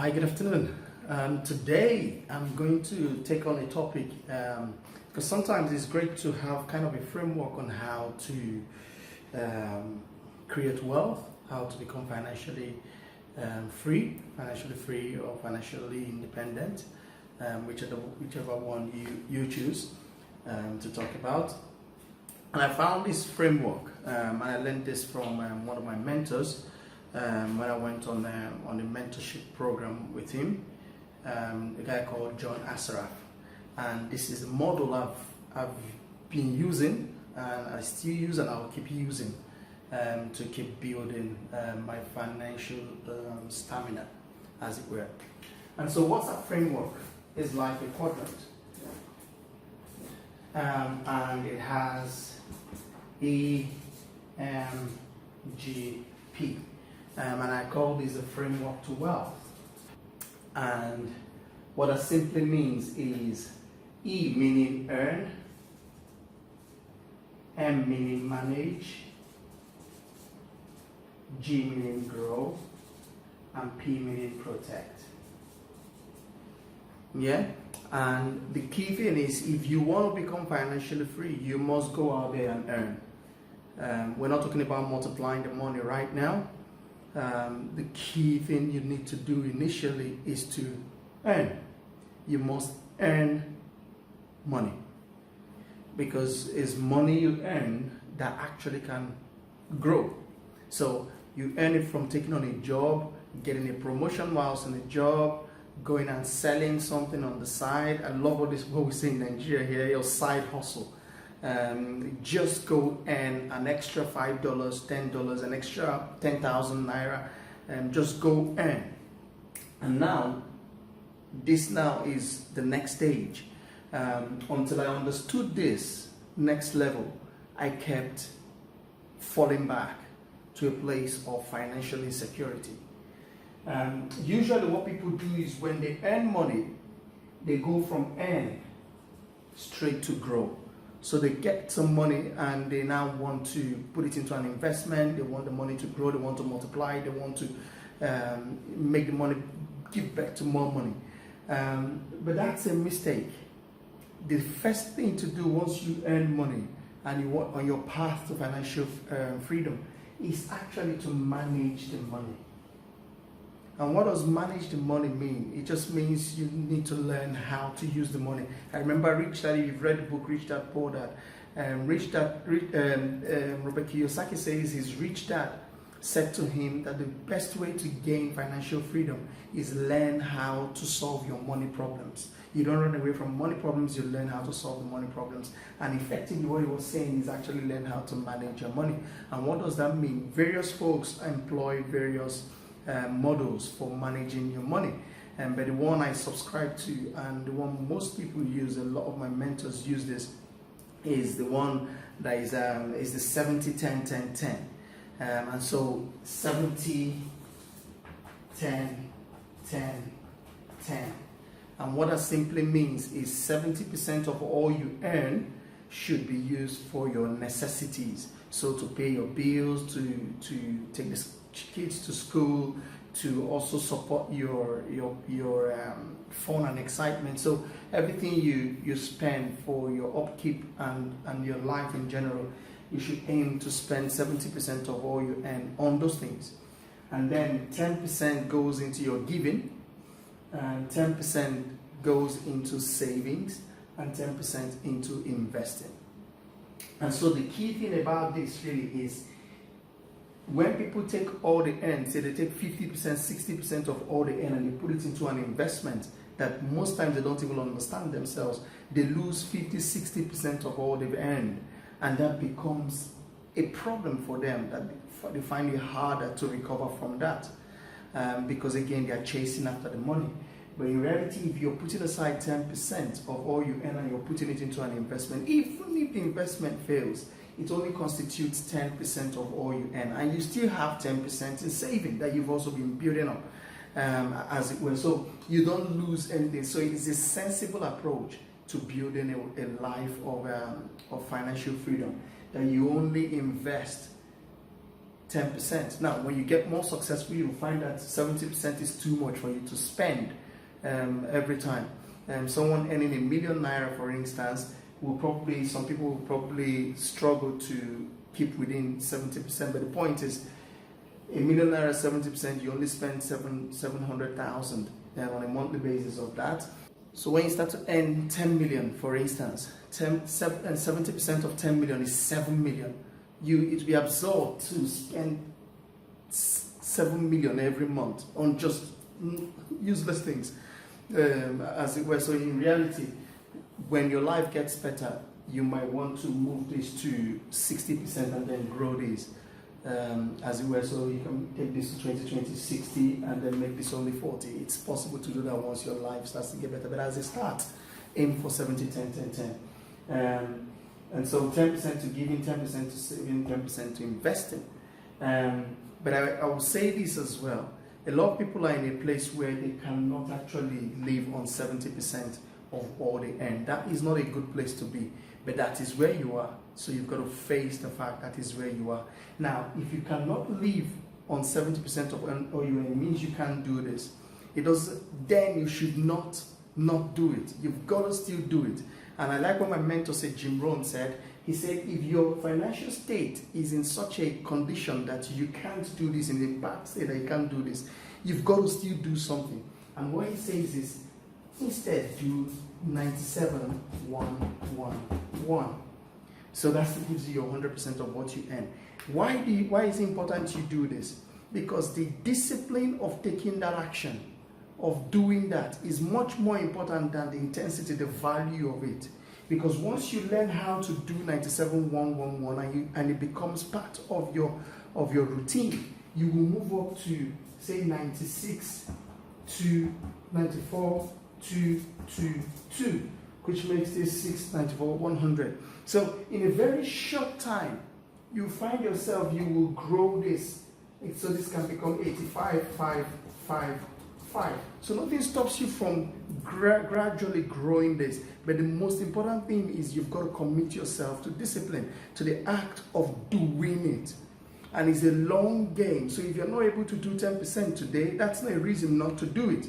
Hi, good afternoon. Today I'm going to take on a topic because sometimes it's great to have kind of a framework on how to create wealth, how to become financially free or financially independent, whichever one you choose to talk about. And I found this framework, and I learned this from one of my mentors. When I went on the mentorship program with him, a guy called John Asaraf, and this is the model I've been using, and I still use, and I'll keep using to keep building my financial stamina, as it were. And so, what's that framework? Is like a quadrant, and it has E, M, G, P. And I call this a framework to wealth. And what that simply means is E meaning earn, M meaning manage, G meaning grow, and P meaning protect. Yeah? And the key thing is, if you want to become financially free, you must go out there and earn. We're not talking about multiplying the money right now. The key thing you need to do initially is to earn. You must earn money, because it's money you earn that actually can grow. So you earn it from taking on a job, getting a promotion whilst in a job, going and selling something on the side. I love what we say in Nigeria here, your side hustle. Just go earn an extra $5, $10, an extra 10,000 naira, and just go earn. And now, this now is the next stage. Until I understood this next level, I kept falling back to a place of financial insecurity. Usually what people do is when they earn money, they go from earn straight to grow. So they get some money and they now want to put it into an investment. They want the money to grow. They want to multiply. They want to make the money give back to more money. But that's a mistake. The first thing to do once you earn money and you are on your path to financial freedom is actually to manage the money. And what does manage the money mean? It just means you need to learn how to use the money. I remember Rich Dad, you've read the book Rich Dad Poor Dad. Robert Kiyosaki says his rich dad said to him that the best way to gain financial freedom is learn how to solve your money problems. You don't run away from money problems, you learn how to solve the money problems. And effectively what he was saying is actually learn how to manage your money. And what does that mean? Various folks employ various models for managing your money, but the one I subscribe to and the one most people use, a lot of my mentors use this, is the one that is the 70-10-10-10, and so 70, 10, 10, 10, and what that simply means is 70% of all you earn should be used for your necessities. So to pay your bills, to take the kids to school, to also support your fun and excitement. So everything you spend for your upkeep and your life in general, you should aim to spend 70% of all you earn on those things. And then 10% goes into your giving, and 10% goes into savings, and 10% into investing. And so the key thing about this really is, when people take all they earn, say they take 50%, 60% of all they earn and they put it into an investment that most times they don't even understand themselves, they lose 50, 60% of all they've earned. And that becomes a problem for them, that they find it harder to recover from that. Because again, they are chasing after the money. But in reality, if you're putting aside 10% of all you earn and you're putting it into an investment, even if the investment fails, it only constitutes 10% of all you earn, and you still have 10% in saving that you've also been building up, as it were. So you don't lose anything. So it is a sensible approach to building a life of financial freedom, that you only invest 10%. Now, when you get more successful, you'll find that 70% is too much for you to spend every time. Someone earning £1 million, for instance, some people will probably struggle to keep within 70%. But the point is, £1 million, 70%, you only spend 700,000 on a monthly basis of that. So when you start to earn 10 million, for instance, 70% of 10 million is 7 million. It will be absurd to spend 7 million every month on just useless things, as it were. So in reality, when your life gets better, you might want to move this to 60% and then grow this, as it were. So you can take this to 20, 60, and then make this only 40. It's possible to do that once your life starts to get better. But as a start, aim for 70, 10, 10, 10. And so 10% to giving, 10% to saving, 10% to investing. But I will say this as well. A lot of people are in a place where they cannot actually live on 70% of all they earn. That is not a good place to be, but that is where you are. So you've got to face the fact that is where you are. Now, if you cannot live on 70% of all you earn, it means you can't do this. Then you should not do it. You've got to still do it. And I like what my mentor said, Jim Rohn said. He said, if your financial state is in such a condition that you can't do this, in a bad state that you can't do this, you've got to still do something. And what he says is, instead do 97-1-1-1. So that gives you your 100% of what you earn. Why is it important you do this? Because the discipline of taking that action, of doing that, is much more important than the intensity, the value of it. Because once you learn how to do 97-1-1-1 and it becomes part of your routine, you will move up to, say, 96 to 94 to 2, which makes this 694, 100. So in a very short time, you find yourself, you will grow this. So this can become 85, 5, 5, 5. So nothing stops you from gradually growing this. But the most important thing is you've got to commit yourself to discipline, to the act of doing it. And it's a long game. So if you're not able to do 10% today, that's not a reason not to do it.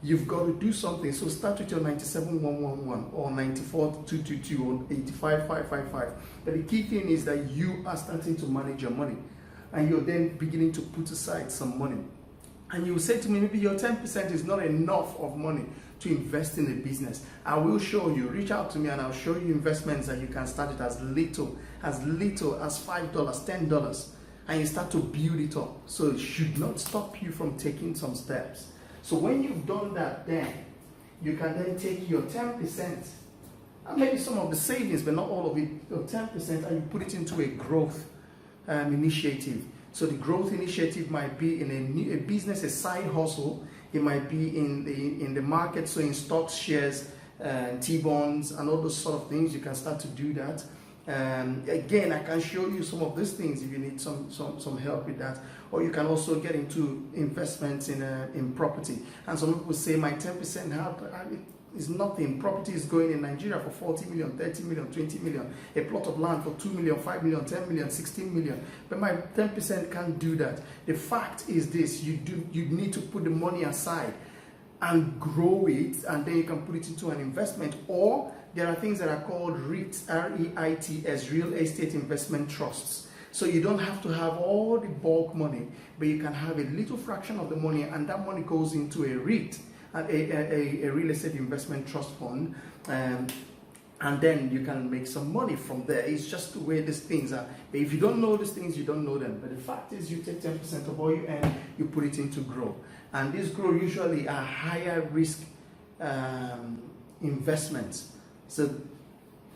You've got to do something. So start with your 97-1-1-1 or 94-2-2-2 or 85-5-5-5. But the key thing is that you are starting to manage your money. And you're then beginning to put aside some money. And you say to me, maybe your 10% is not enough of money to invest in a business. I will show you. Reach out to me and I'll show you investments that you can start it as little as $5, $10. And you start to build it up. So it should not stop you from taking some steps. So when you've done that, then you can then take your 10% and maybe some of the savings, but not all of it, your 10%, and you put it into a growth initiative. So the growth initiative might be in a business, a side hustle. It might be in the market, so in stocks, shares, T-bonds, and all those sort of things. You can start to do that. Again, I can show you some of these things if you need some help with that. Or you can also get into investments in property. And some people say my 10% is nothing. Property is going in Nigeria for 40 million, 30 million, 20 million. A plot of land for 2 million, 5 million, 10 million, 16 million. But my 10% can't do that. The fact is this: you need to put the money aside and grow it, and then you can put it into an investment. Or there are things that are called REITs, R-E-I-T-S, real estate investment trusts. So you don't have to have all the bulk money, but you can have a little fraction of the money, and that money goes into a REIT, a real estate investment trust fund, and then you can make some money from there. It's just the way these things are. But if you don't know these things, you don't know them. But the fact is, you take 10% of all you earn, you put it into grow. And these grow usually are higher risk investments. So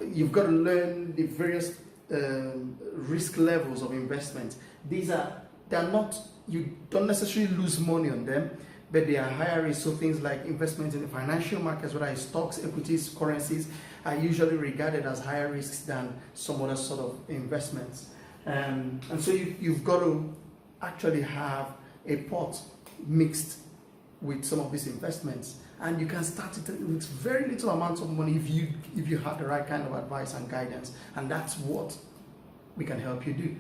you've got to learn the various risk levels of investment. They're not, you don't necessarily lose money on them, but they are higher risk. So things like investments in the financial markets, whether it's stocks, equities, currencies, are usually regarded as higher risks than some other sort of investments. And so you've got to actually have a pot mixed with some of these investments. And you can start it with very little amounts of money if you have the right kind of advice and guidance. And that's what we can help you do.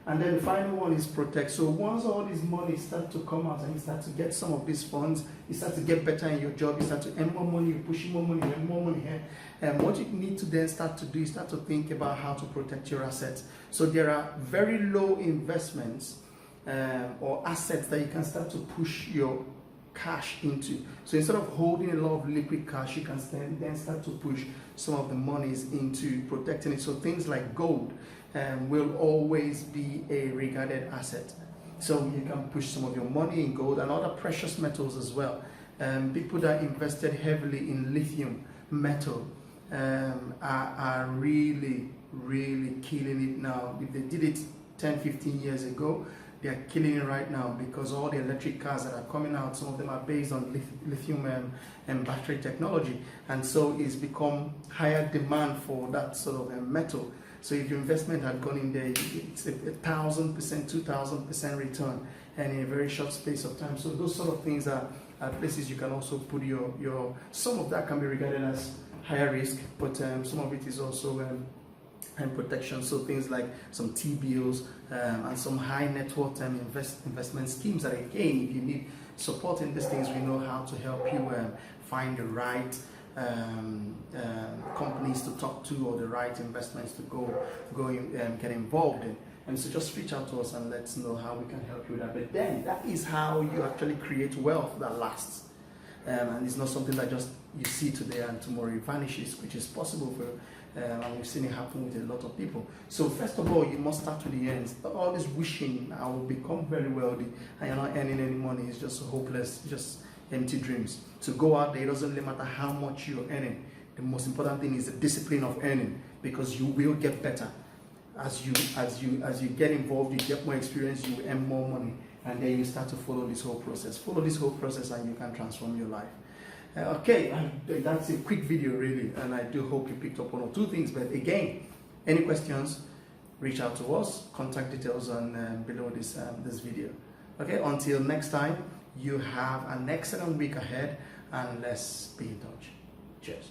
And then the final one is protect. So once all this money start to come out and you start to get some of these funds, you start to get better in your job, you start to earn more money, you're pushing more money, you earn more money here. And what you need to then start to do is start to think about how to protect your assets. So there are very low investments or assets that you can start to push your cash into. So instead of holding a lot of liquid cash, you can then start to push some of the monies into protecting it. So things like gold will always be a regarded asset. So you can push some of your money in gold and other precious metals as well. People that invested heavily in lithium metal are really killing it now. If they did it 10-15 years ago, they are killing it right now, because all the electric cars that are coming out, some of them are based on lithium and battery technology, and so it's become higher demand for that sort of metal. So if your investment had gone in there, it's 1,000%, 2,000% return, and in a very short space of time. So those sort of things are places you can also put your some of that can be regarded as higher risk, but some of it is also and protection. So things like some T-bills and some high net worth investment schemes that, again, if you need support in these things, we know how to help you find the right companies to talk to, or the right investments to go in, get involved in. And so just reach out to us and let us know how we can help you with that. But then that is how you actually create wealth that lasts. And it's not something that just you see today and tomorrow it vanishes, which is possible for and we've seen it happen with a lot of people. So first of all, you must start with the ends. All this wishing I will become very wealthy and you're not earning any money is just hopeless, just empty dreams. To go out there, it doesn't really matter how much you're earning. The most important thing is the discipline of earning, because you will get better. As you get involved, you get more experience, you earn more money, and then you start to follow this whole process. Follow this whole process and you can transform your life. Okay, that's a quick video really, and I do hope you picked up one or two things. But again, any questions, reach out to us. Contact details on below this video. Okay, until next time, you have an excellent week ahead, and let's be in touch. Cheers.